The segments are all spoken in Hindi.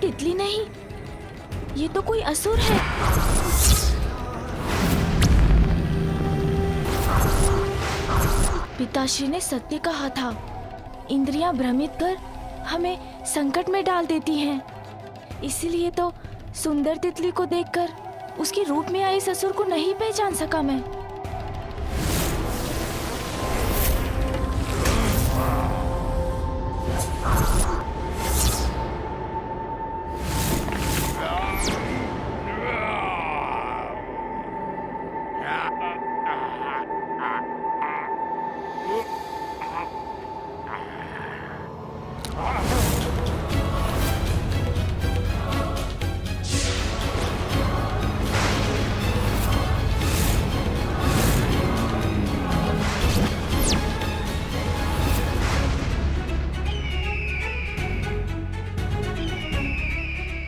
तितली नहीं, ये तो कोई असुर है। पिताश्री ने सत्य कहा था, इंद्रियां भ्रमित कर हमें संकट में डाल देती हैं। इसीलिए तो सुंदर तितली को देखकर उसके रूप में आए ससुर को नहीं पहचान सका मैं।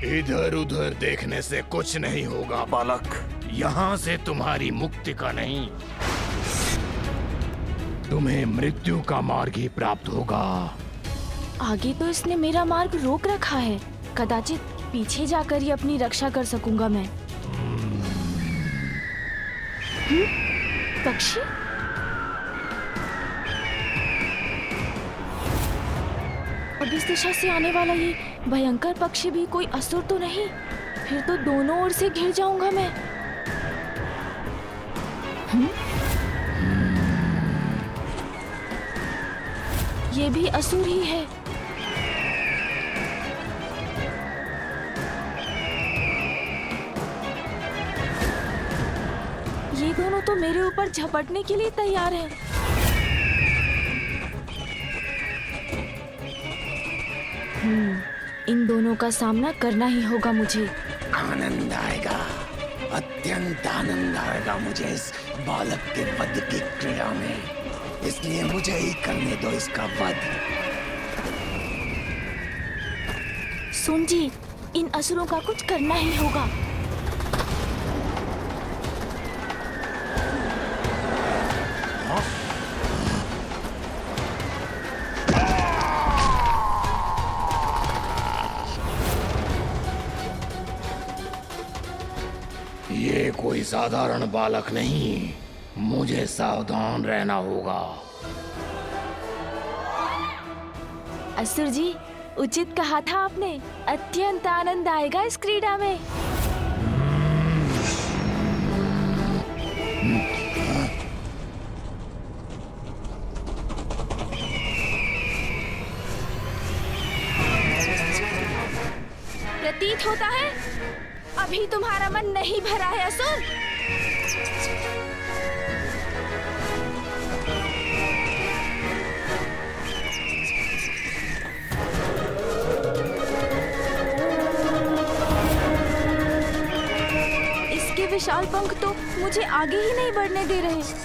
इधर उधर देखने से कुछ नहीं होगा बालक। यहाँ से तुम्हारी मुक्ति का नहीं, तुम्हें मृत्यु का मार्ग ही प्राप्त होगा। आगे तो इसने मेरा मार्ग रोक रखा है, कदाचित पीछे जाकर ही अपनी रक्षा कर सकूंगा मैं। पक्षी? अब इस दिशा से आने वाला ये भयंकर पक्षी भी कोई असुर तो नहीं? फिर तो दोनों ओर से घिर जाऊंगा मैं। ये भी असुर ही है। ये दोनों तो मेरे ऊपर झपटने के लिए तैयार हैं। इन दोनों का सामना करना ही होगा मुझे। आनंद आएगा, अत्यंत आनंद आएगा मुझे इस बालक के वध की क्रीड़ा में, इसलिए मुझे ही करने दो इसका वध। सुन जी, इन असुरों का कुछ करना ही होगा। ये कोई साधारण बालक नहीं, मुझे सावधान रहना होगा। असुर जी, उचित कहा था आपने, अत्यंत आनंद आएगा इस क्रीड़ा में। प्रतीत होता है अभी तुम्हारा मन नहीं भरा है असुर। इसके विशाल पंख तो मुझे आगे ही नहीं बढ़ने दे रहे।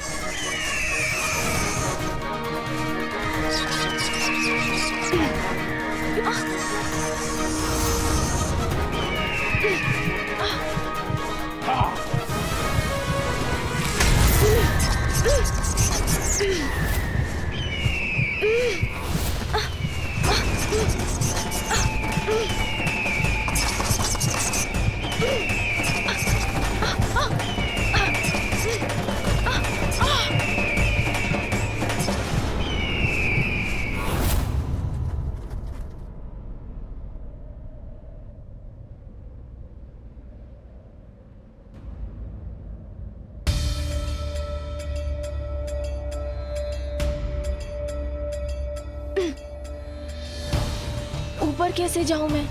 ऊपर कैसे जाऊं मैं?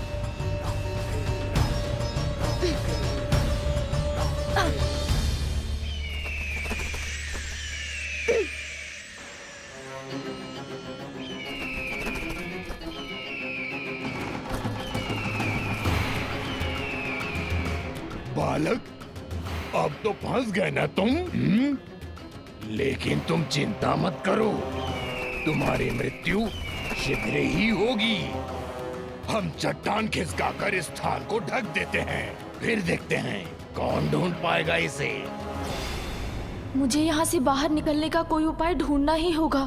बालक, अब तो फंस गए ना तुम? लेकिन तुम चिंता मत करो, तुम्हारी मृत्यु शीघ्र ही होगी। हम चट्टान खिसकाकर इस स्थान को ढक देते हैं, फिर देखते हैं कौन ढूंढ पाएगा इसे। मुझे यहाँ से बाहर निकलने का कोई उपाय ढूंढना ही होगा।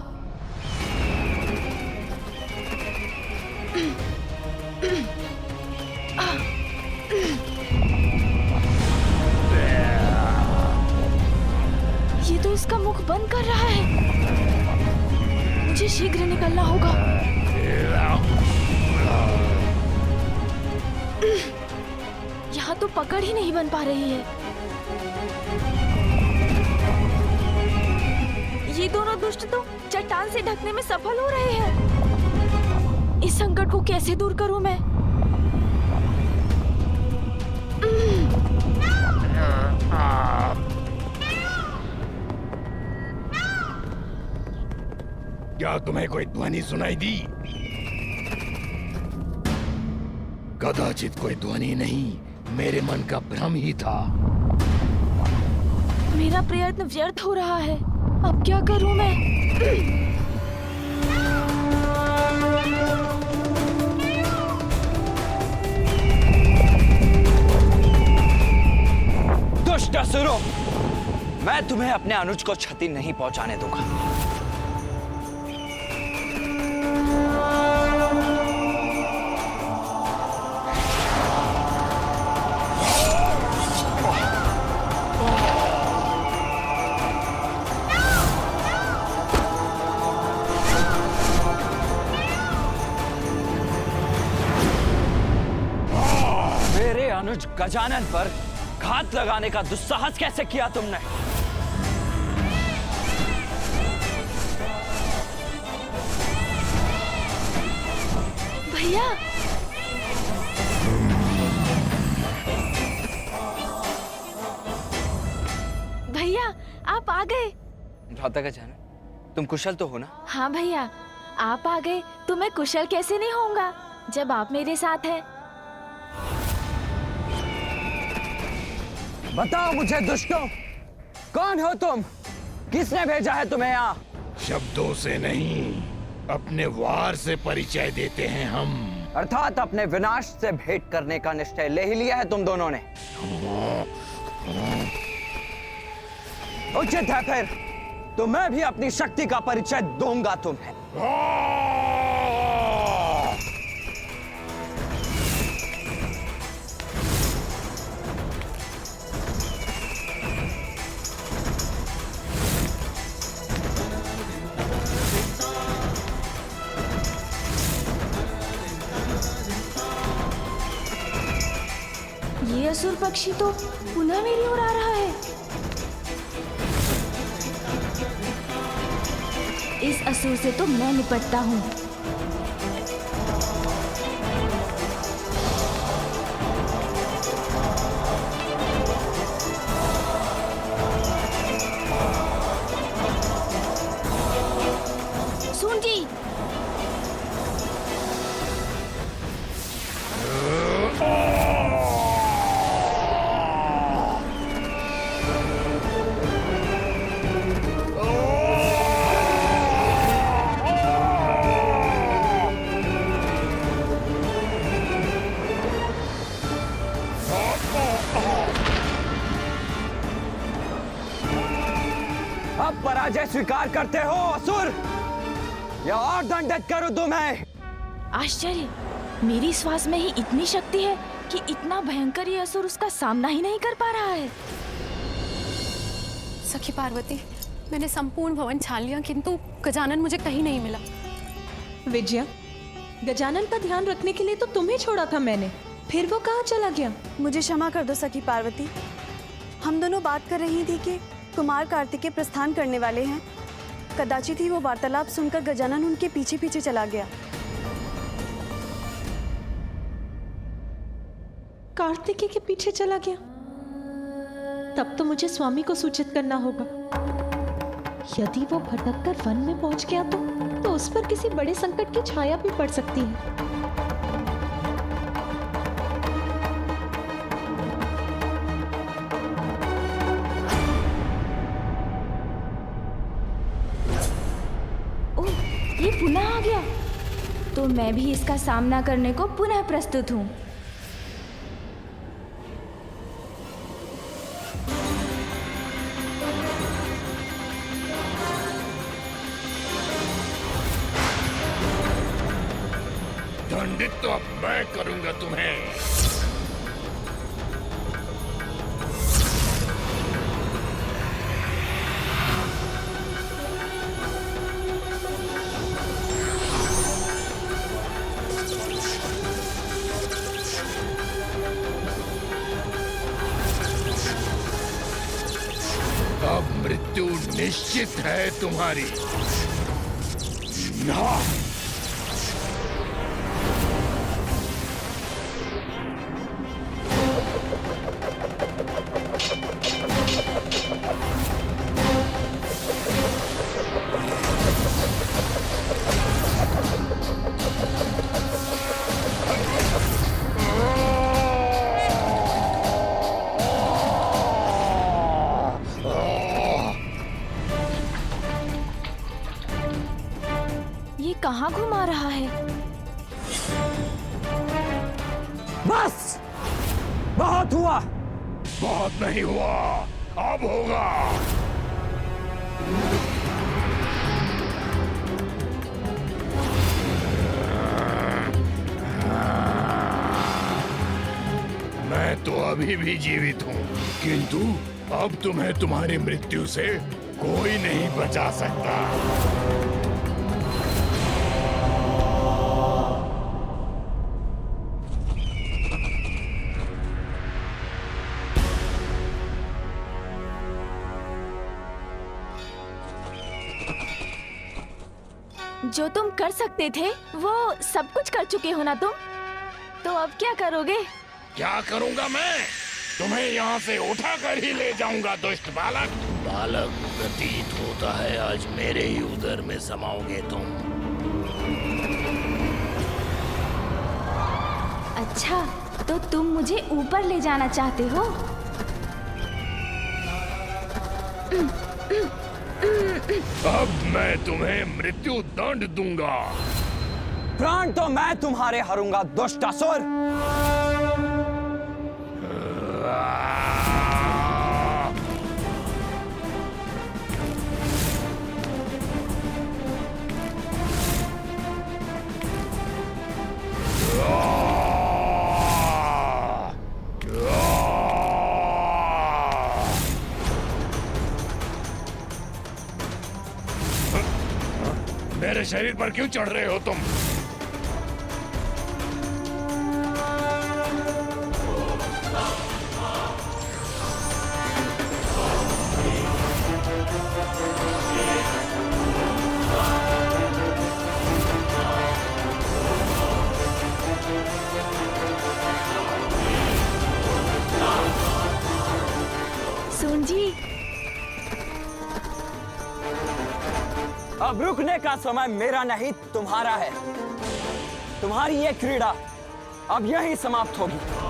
उसका मुख बंद कर रहा है। मुझे शीघ्र निकलना होगा। यहाँ तो पकड़ ही नहीं बन पा रही है। ये दोनों दुष्ट तो चट्टान से ढकने में सफल हो रहे हैं। इस संकट को कैसे दूर करूं मैं? क्या तुम्हें कोई ध्वनि सुनाई दी? कदाचित कोई ध्वनि नहीं, मेरे मन का भ्रम ही था। मेरा प्रयत्न व्यर्थ हो रहा है। अब क्या करूं मैं? दुष्ट असुरों, मैं तुम्हें अपने अनुज को क्षति नहीं पहुंचाने दूंगा। मेरे अनुज गजानन पर घात लगाने का दुस्साहस कैसे किया तुमने? भैया, भैया आप आ गए। भ्राता गजानन, तुम कुशल तो हो ना? हाँ भैया, आप आ गए तो मैं कुशल कैसे नहीं होऊंगा जब आप मेरे साथ हैं। बताओ मुझे दुष्टों, कौन हो तुम? किसने भेजा है तुम्हें यहाँ? शब्दों से नहीं, अपने वार से परिचय देते हैं हम। अर्थात अपने विनाश से भेंट करने का निश्चय ले ही लिया है तुम दोनों ने। उचित है फिर, तो मैं भी अपनी शक्ति का परिचय दूंगा तुम्हें। ये असुर पक्षी तो पुनः मेरी ओर आ रहा है। इस असुर से तो मैं निपटता हूँ। सूंजी, अब पराजय स्वीकार करते हो असुर, या और दंडित करूं तुम्हें? आश्चर्य, मेरी श्वास में ही इतनी शक्ति है कि इतना भयंकर ये असुर उसका सामना ही नहीं कर पा रहा है। सखी पार्वती, मैंने संपूर्ण भवन छान लिया किंतु गजानन मुझे कहीं नहीं मिला। विजया, गजानन का ध्यान रखने के लिए तो तुम्हें छोड़ा था मैंने, फिर वो कहाँ चला गया? मुझे क्षमा कर दो सखी पार्वती। हम दोनों बात कर रही थी कि कुमार कार्तिकेय प्रस्थान करने वाले हैं। कदाचित ही वो वार्तालाप सुनकर गजानन उनके पीछे पीछे चला गया। कार्तिकेय के पीछे चला गया? तब तो मुझे स्वामी को सूचित करना होगा। यदि वो भटककर वन में पहुंच गया तो उस पर किसी बड़े संकट की छाया भी पड़ सकती है। ओह, ये पुनः आ गया, तो मैं भी इसका सामना करने को पुनः प्रस्तुत हूँ। दंडित तो अब मैं करूंगा तुम्हें। मृत्यु निश्चित है तुम्हारी। ना ये कहाँ घुमा रहा है? बस, बहुत हुआ। बहुत नहीं हुआ, अब होगा। मैं तो अभी भी जीवित हूँ, किंतु अब तुम्हें तुम्हारी मृत्यु से कोई नहीं बचा सकता। जो तुम कर सकते थे वो सब कुछ कर चुके हो ना तुम, तो अब क्या करोगे? क्या करूंगा मैं? तुम्हें यहाँ से उठा कर ही ले जाऊंगा दुष्ट बालक। बालक, प्रतीत होता है आज मेरे ही उदर में समाओगे तुम। अच्छा, तो तुम मुझे ऊपर ले जाना चाहते हो? अब मैं तुम्हें मृत्यु दंड दूंगा। प्राण तो मैं तुम्हारे हरूंगा दुष्ट असुर। मेरे शरीर पर क्यों चढ़ रहे हो तुम? सुन जी, अब रुकने का समय मेरा नहीं तुम्हारा है। तुम्हारी ये क्रीड़ा अब यहीं समाप्त होगी।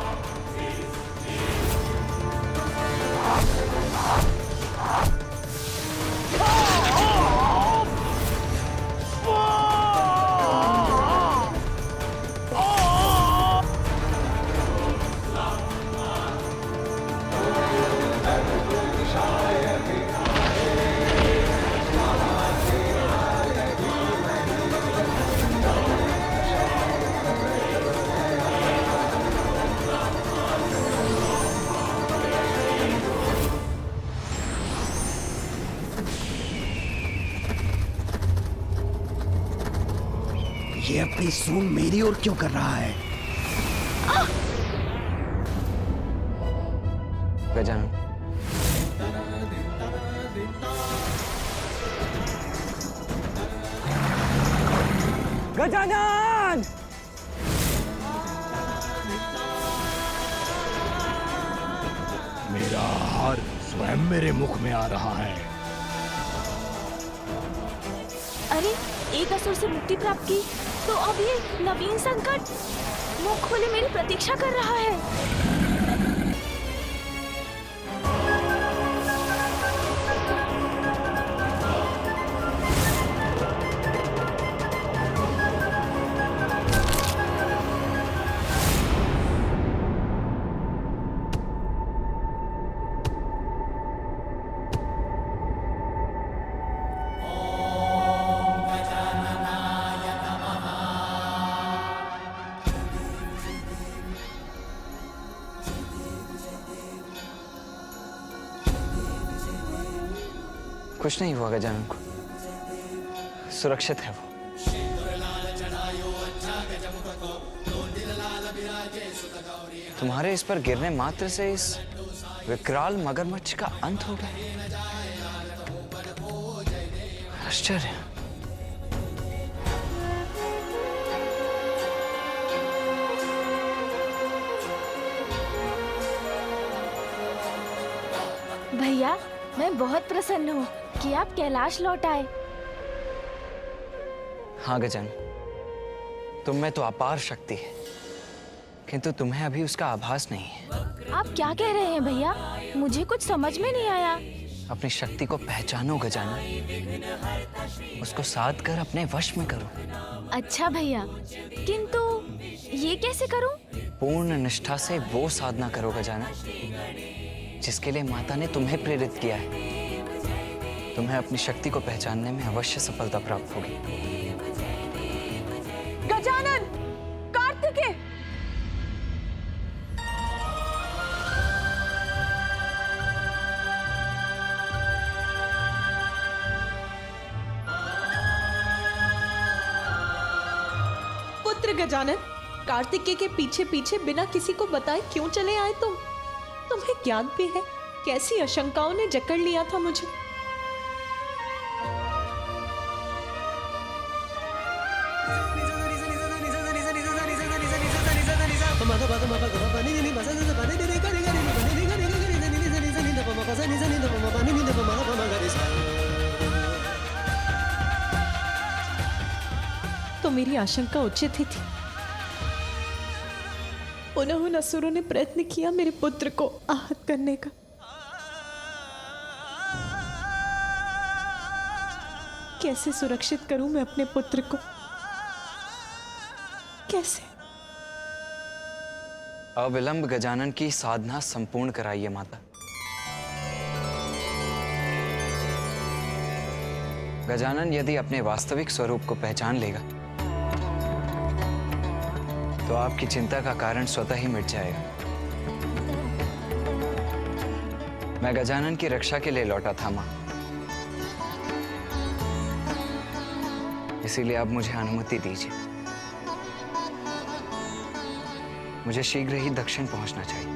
ये अपनी सूंड मेरी ओर क्यों कर रहा है? गजानन, गजानन! मेरा आहार स्वयं मेरे मुख में आ रहा है। अरे एक असुर से मुक्ति प्राप्त की, तो अब ये नवीन संकट मुख खोले मेरी प्रतीक्षा कर रहा है। कुछ नहीं हुआ गजानन को, सुरक्षित है वो। तुम्हारे इस पर गिरने मात्र से इस विकराल मगरमच्छ का अंत हो गया। आश्चर्य। भैया, मैं बहुत प्रसन्न हूँ कि आप कैलाश लौट आए। हाँ गजानन, तुम में तो अपार शक्ति है, किंतु तुम्हें अभी उसका आभास नहीं है। आप क्या कह रहे हैं भैया? मुझे कुछ समझ में नहीं आया। अपनी शक्ति को पहचानो गजानन, उसको साध कर अपने वश में करो। अच्छा भैया, किंतु ये कैसे करूं? पूर्ण निष्ठा से वो साधना करो गजानन जिसके लिए माता ने तुम्हें प्रेरित किया है। तुम्हें अपनी शक्ति को पहचानने में अवश्य सफलता प्राप्त होगी। गजानन, कार्तिकेय! पुत्र गजानन, कार्तिकेय के पीछे पीछे बिना किसी को बताए क्यों चले आए तुम? तुम्हें ज्ञान भी है कैसी आशंकाओं ने जकड़ लिया था मुझे। तो मेरी आशंका उचित ही थी। उन असुरों ने प्रयत्न किया मेरे पुत्र को आहत करने का। कैसे सुरक्षित करूं मैं अपने पुत्र को? कैसे? अविलंब गजानन की साधना संपूर्ण कराइए माता। गजानन यदि अपने वास्तविक स्वरूप को पहचान लेगा तो आपकी चिंता का कारण स्वतः ही मिट जाएगा। मैं गजानन की रक्षा के लिए लौटा था मां, इसीलिए अब मुझे अनुमति दीजिए। मुझे शीघ्र ही दक्षिण पहुंचना चाहिए।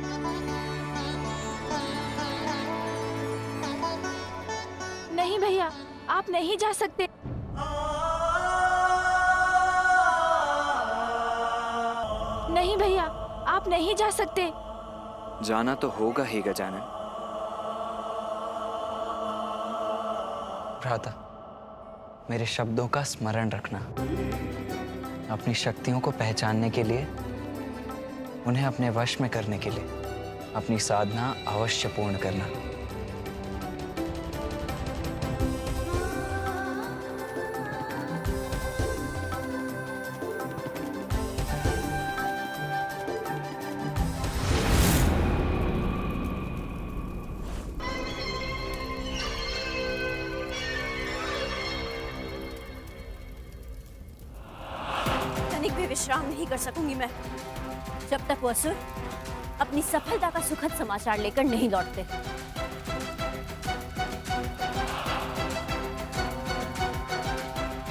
नहीं भैया, आप नहीं जा सकते। नहीं भैया, आप नहीं जा सकते। जाना तो होगा ही गजानन। भ्राता, मेरे शब्दों का स्मरण रखना। अपनी शक्तियों को पहचानने के लिए, उन्हें अपने वश में करने के लिए अपनी साधना अवश्य पूर्ण करना। तनिक भी विश्राम नहीं कर सकूंगी मैं जब तक वो असुर अपनी सफलता का सुखद समाचार लेकर नहीं लौटते।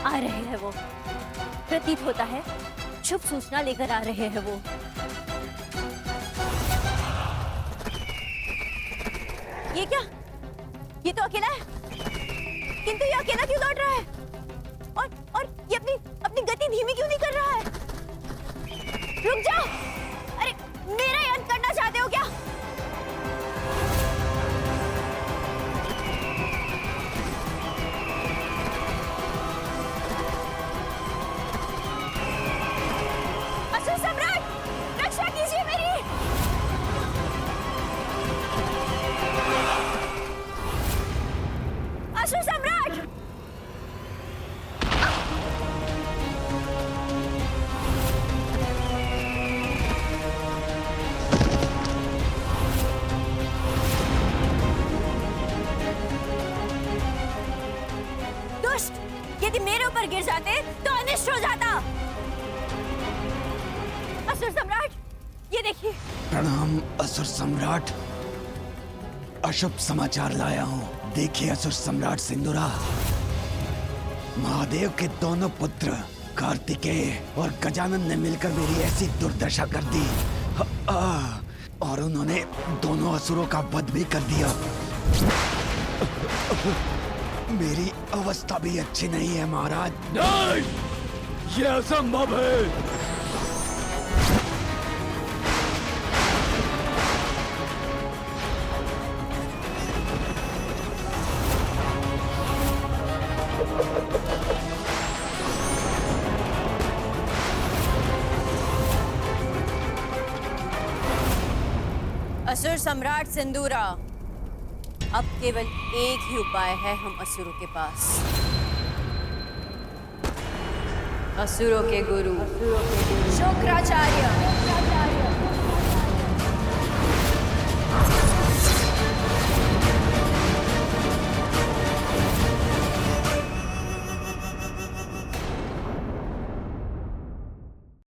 आ रहे हैं वो, प्रतीत होता है शुभ सूचना लेकर आ रहे हैं वो। ये क्या? ये तो अकेला है, किंतु ये अकेला क्यों लौट रहा है? और ये अपनी गति धीमी क्यों नहीं कर रहा है? रुक जाओ! अरे मेरा ही अंत करना चाहते हो क्या? असुर सम्राट, रक्षा कीजिए मेरी! असुर सम्राट! यदि मेरे ऊपर गिर जाते तो अनिष्ट हो जाता। असुर सम्राट, ये देखिए। प्रणाम असुर सम्राट। अशुभ समाचार लाया हूँ। देखिए असुर सम्राट सिंदूरा, महादेव के दोनों पुत्र कार्तिकेय और गजानन ने मिलकर मेरी ऐसी दुर्दशा कर दी और उन्होंने दोनों असुरों का वध भी कर दिया। मेरी अवस्था भी अच्छी नहीं है महाराज। नहीं, ये असंभव है। असुर सम्राट सिंदूरा, अब केवल एक ही उपाय है हम असुरों के पास। असुरों के गुरु शुक्राचार्य